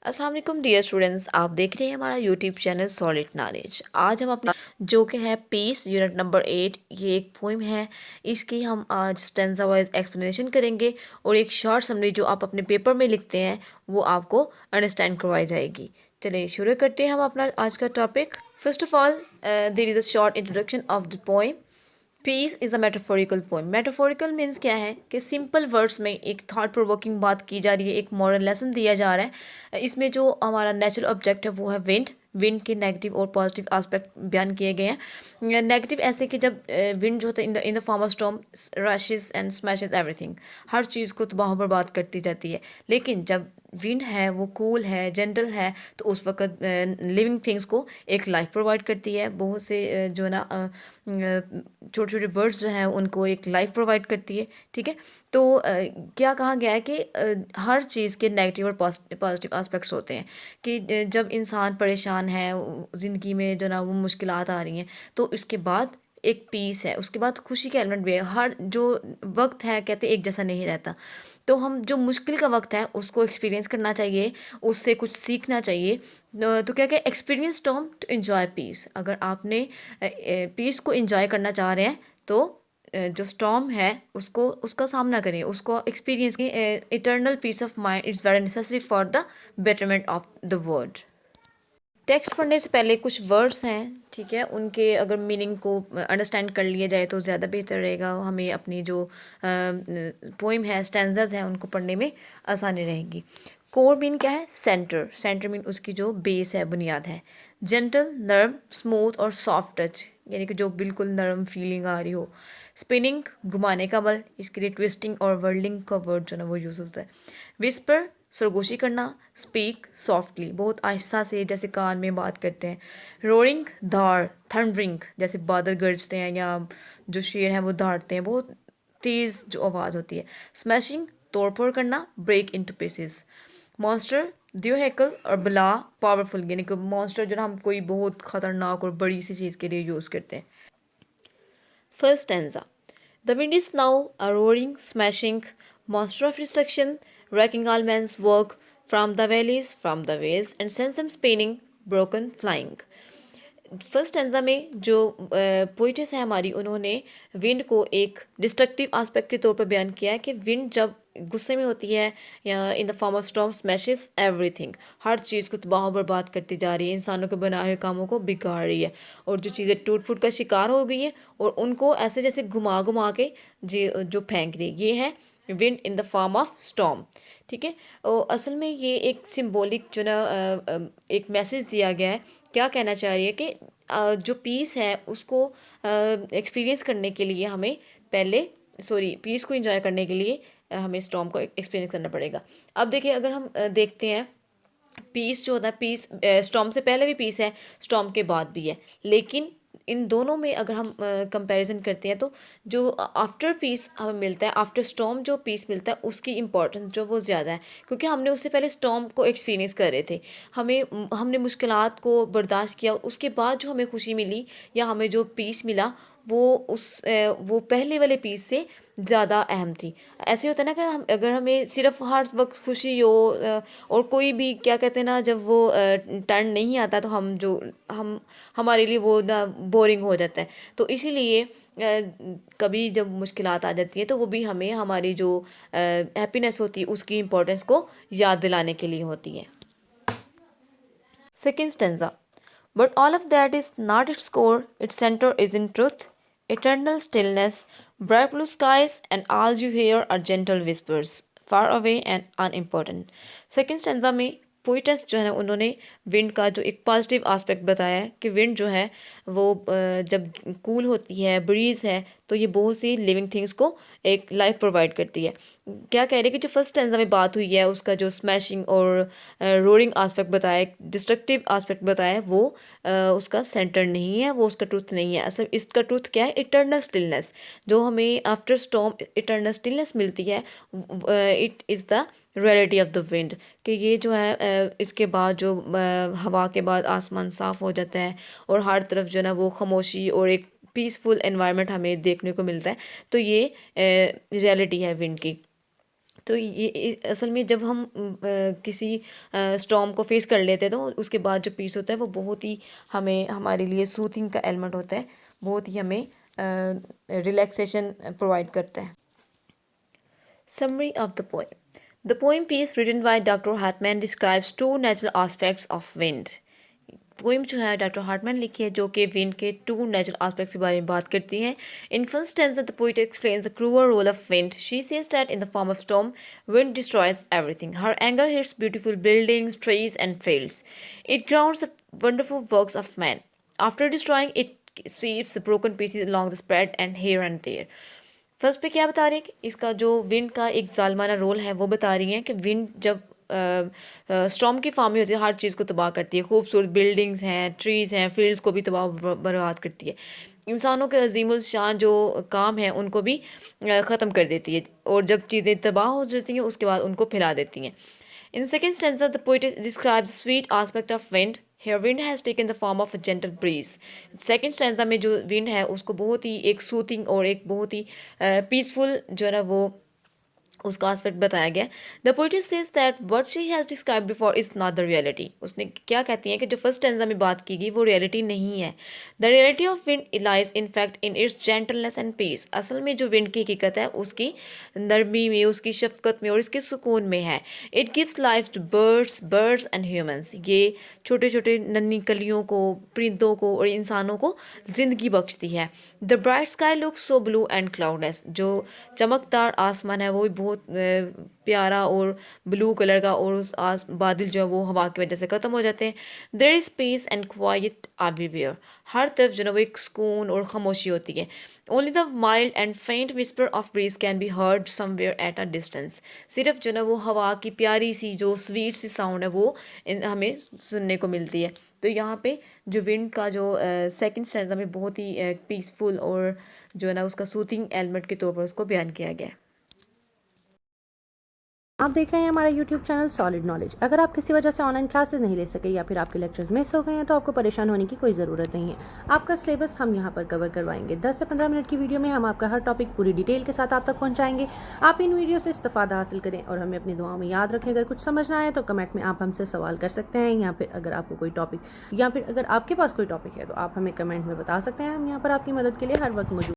अस्सलाम वालेकुम dear students, आप देख रहे हैं हमारा यूट्यूब चैनल सॉलिड नॉलेज। आज हम अपना जो कि है पीस यूनिट नंबर 8, ये एक पोइम है। इसकी हम आज स्टेंजा वाइज एक्सप्लेनेशन करेंगे और एक शॉर्ट समरी जो आप अपने पेपर में लिखते हैं वो आपको अंडरस्टैंड करवाई जाएगी। चलिए शुरू करते हैं हम अपना आज का topic. First of all there is a short introduction of the poem. Peace is a metaphorical poem. Metaphorical means क्या है कि सिंपल वर्ड्स में एक थॉट प्रोवोकिंग बात की जा रही है, एक मॉरल लेसन दिया जा रहा है। इसमें जो हमारा नेचुरल ऑब्जेक्ट है वो है विंड। विंड के नेगेटिव और पॉजिटिव एस्पेक्ट बयान किए गए हैं। नेगेटिव ऐसे कि जब विंड जो होता है in the form of storm rushes and smashes everything, हर चीज़ को तबाह बर्बाद करती जाती है। लेकिन जब विंड है वो कूल है, जेंटल है, तो उस वक्त लिविंग थिंग्स को एक लाइफ प्रोवाइड करती है। बहुत से जो है ना छोटे छोटे बर्ड्स जो हैं उनको एक लाइफ प्रोवाइड करती है। ठीक है, तो क्या कहा गया है कि हर चीज़ के नेगेटिव और पॉजिटिव एस्पेक्ट्स होते हैं। कि जब इंसान परेशान है, ज़िंदगी में जो ना वो मुश्किलात आ रही हैं, तो इसके बाद एक पीस है, उसके बाद खुशी का एलिमेंट भी है। हर जो वक्त है कहते एक जैसा नहीं रहता, तो हम जो मुश्किल का वक्त है उसको एक्सपीरियंस करना चाहिए, उससे कुछ सीखना चाहिए। तो क्या क्या experience term to enjoy peace. अगर आपने पीस को एंजॉय करना चाह रहे हैं तो जो स्टॉर्म है उसको उसका सामना करें, उसको experience eternal peace of mind is very necessary for the betterment of the world. Text पढ़ने से पहले कुछ वर्ड्स हैं, ठीक है, उनके अगर मीनिंग को अंडरस्टैंड कर लिया जाए तो ज़्यादा बेहतर रहेगा। हमें अपनी जो पोइम है, स्टैंजाज हैं, उनको पढ़ने में आसानी रहेगी। कोर मीन क्या है? सेंटर। सेंटर मीन उसकी जो बेस है, बुनियाद है। जेंटल, नर्म, स्मूथ और सॉफ्ट टच, यानी कि जो बिल्कुल नरम फीलिंग आ रही हो। स्पिनिंग, घुमाने का बल, इसके लिए ट्विस्टिंग और वर्लिंग का वर्ड जो ना वो यूज़ होता है। विस्पर, सरगोशी करना। स्पीक, सॉफ्टली, बहुत आहिस्ता से, जैसे कान में बात करते हैं। रोरिंग, धार, थंडरिंग, जैसे बादल गरजते हैं या जो शेर हैं वो दहाड़ते हैं, बहुत तेज़ जो आवाज़ होती है। स्मैशिंग, तोड़ फोड़ करना, ब्रेक इनटू पीसेस। मॉन्स्टर, द्योहेकल और बला, पावरफुल, यानी कि मॉन्स्टर जो ना हम कोई बहुत ख़तरनाक और बड़ी सी चीज़ के लिए यूज़ करते हैं। First stanza. The wind is now a roaring, smashing monster of destruction, wrecking all men's work from the valleys, from the ways, and sends them spinning, broken, flying. First stanza में जो poetess है हमारी, उन्होंने wind को एक destructive aspect के तौर पर बयान किया है कि विंड जब गुस्से में होती है या in the form of storm smashes everything, हर चीज़ को तबाह बर्बाद करती जा रही है, इंसानों के बनाए हुए कामों को बिगाड़ रही है, और जो चीज़ें टूट फूट का शिकार हो गई हैं और उनको ऐसे जैसे घुमा घुमा के जो फेंक रही, ये है wind in the form of storm. ठीक है, और असल में ये एक सिंबॉलिक जो ना एक मैसेज दिया गया है। क्या कहना चाह रही है कि जो पीस है उसको एक्सपीरियंस करने के लिए हमें पहले, सॉरी, पीस को एंजॉय करने के लिए हमें स्टॉर्म को एक्सपीरियंस करना पड़ेगा। अब देखिए, अगर हम देखते हैं, पीस जो होता है, पीस स्टॉर्म से पहले भी पीस है, स्टॉर्म के बाद भी है, लेकिन इन दोनों में अगर हम कंपैरिजन करते हैं तो जो आफ्टर पीस हमें मिलता है, आफ्टर स्टॉर्म जो पीस मिलता है, उसकी इम्पोर्टेंस जो वो ज़्यादा है, क्योंकि हमने उससे पहले स्टॉर्म को एक्सपीरियंस कर रहे थे। हमने मुश्किलात को बर्दाश्त किया, उसके बाद जो हमें खुशी मिली या हमें जो पीस मिला वो पहले वाले पीस से ज़्यादा अहम थी। ऐसे होता है ना कि हम अगर हमें सिर्फ हर वक्त खुशी हो और कोई भी क्या कहते हैं ना, जब वो टर्न नहीं आता तो हम हमारे लिए वो ना बोरिंग हो जाता है। तो इसीलिए कभी जब मुश्किलात आ जाती है तो वो भी हमें हमारी जो हैप्पीनेस होती है उसकी इम्पोर्टेंस को याद दिलाने के लिए होती है। Second stanza. But all of that is not its core, its center is in truth, eternal stillness, bright blue skies, and all you hear are gentle whispers, far away and unimportant. Second stanza में poet's जो है ना, उन्होंने wind का जो एक positive aspect बताया है कि विंड जो है वो जब कूल होती है, ब्रीज है, तो ये बहुत सी लिविंग थिंग्स को एक लाइफ प्रोवाइड करती है। क्या कह रहे हैं कि जो फर्स्ट स्टैंजा में बात हुई है, उसका जो स्मैशिंग और रोरिंग एस्पेक्ट बताया, डिस्ट्रक्टिव एस्पेक्ट बताया है, वो उसका सेंटर नहीं है, वो उसका ट्रूथ नहीं है। असल इसका ट्रूथ क्या है? इटर्नल स्टिलनेस, जो हमें आफ्टर स्टॉर्म इटर्नल स्टिलनेस मिलती है, it is the reality of the wind. कि ये जो है इसके बाद जो हवा के बाद आसमान साफ़ हो जाता है और हर तरफ जो है ना वो खामोशी और एक पीसफुल एनवायरनमेंट हमें देखने को मिलता है, तो ये रियलिटी है विंड की। तो ये असल में जब हम किसी स्टॉर्म को फेस कर लेते हैं तो उसके बाद जो पीस होता है वो बहुत ही हमें हमारे लिए सूथिंग का एलिमेंट होता है, बहुत ही हमें रिलैक्सेशन प्रोवाइड करता है। Summary of the poem. The poem piece written by Dr. Hartman describes two natural aspects of wind. Poem जो है डॉक्टर हार्टमैन लिखी है जो कि विंड के टू नेचुरल एस्पेक्ट्स के बारे में बात करती हैं। In first stanza the poet explains the cruel role of wind. She says that in the form of storm wind destroys everything. Her anger hits beautiful buildings, trees, and fields. It grounds the wonderful works of man. After destroying, it sweeps the broken pieces along the spread and here and there. First पे क्या बता रही है कि इसका जो wind का एक जालमाना रोल है वो बता रही है कि विंड जब स्टॉर्म की फॉर्म में होती है हर चीज़ को तबाह करती है, खूबसूरत बिल्डिंग्स हैं, ट्रीज़ हैं, फील्ड्स को भी तबाह बर्बाद करती है, इंसानों के अजीमुल शान जो काम है उनको भी ख़त्म कर देती है, और जब चीज़ें तबाह हो जाती हैं उसके बाद उनको फैला देती हैं। In second stanza the poet describes the sweet aspect of wind. Here wind has taken the form of a gentle breeze. Second stanza में जो विंड है उसको बहुत ही एक सूथिंग और एक बहुत ही पीसफुल जो है ना वो उसका एस्पेक्ट बताया गया। The poets says that what she has describe before is not the reality. उसने क्या कहती हैं कि जो फर्स्ट स्टैंजा में बात की गई वो रियलिटी नहीं है। The reality of wind lies in fact in its gentleness and peace. असल में जो विंड की हकीकत है उसकी नरमी में, उसकी शफकत में और इसके सुकून में है। It gives life to birds and humans. ये छोटे छोटे नन्ही कलियों को, परिंदों को और इंसानों को ज़िंदगी बख्शती है। The bright sky look so blue and cloudless. जो चमकदार आसमान है वो भी बहुत प्यारा और ब्लू कलर का, और उस बादल जो है वो हवा की वजह से ख़त्म हो जाते हैं। There is peace and quiet everywhere. हर तरफ जो है वो एक सुकून और खामोशी होती है। Only the mild and faint whisper of breeze can be heard somewhere at a distance. सिर्फ जो है ना वो हवा की प्यारी सी जो स्वीट सी साउंड है वो हमें सुनने को मिलती है। तो यहाँ पे जो विंड का जो सेकंड स्टैंजा में बहुत ही पीसफुल और जो है ना उसका सूथिंग एलिमेंट के तौर पर उसको बयान किया गया है। आप देख रहे हैं हमारा YouTube चैनल सॉलिड नॉलेज। अगर आप किसी वजह से ऑनलाइन क्लासेस नहीं ले सके या फिर आपके लेक्चर्स मिस हो गए हैं तो आपको परेशान होने की कोई ज़रूरत नहीं है। आपका सिलेबस हम यहाँ पर कवर करवाएंगे। 10 से 15 मिनट की वीडियो में हम आपका हर टॉपिक पूरी डिटेल के साथ आप तक पहुँचाएंगे। आप इन वीडियो से इस्तेफादा हासिल करें और हमें अपनी दुआओं में याद रखें। अगर कुछ समझ ना आए तो कमेंट में आप हमसे सवाल कर सकते हैं, या फिर अगर आपको कोई टॉपिक या फिर अगर आपके पास कोई टॉपिक है तो आप हमें कमेंट में बता सकते हैं। हम यहाँ पर आपकी मदद के लिए हर वक्त मौजूद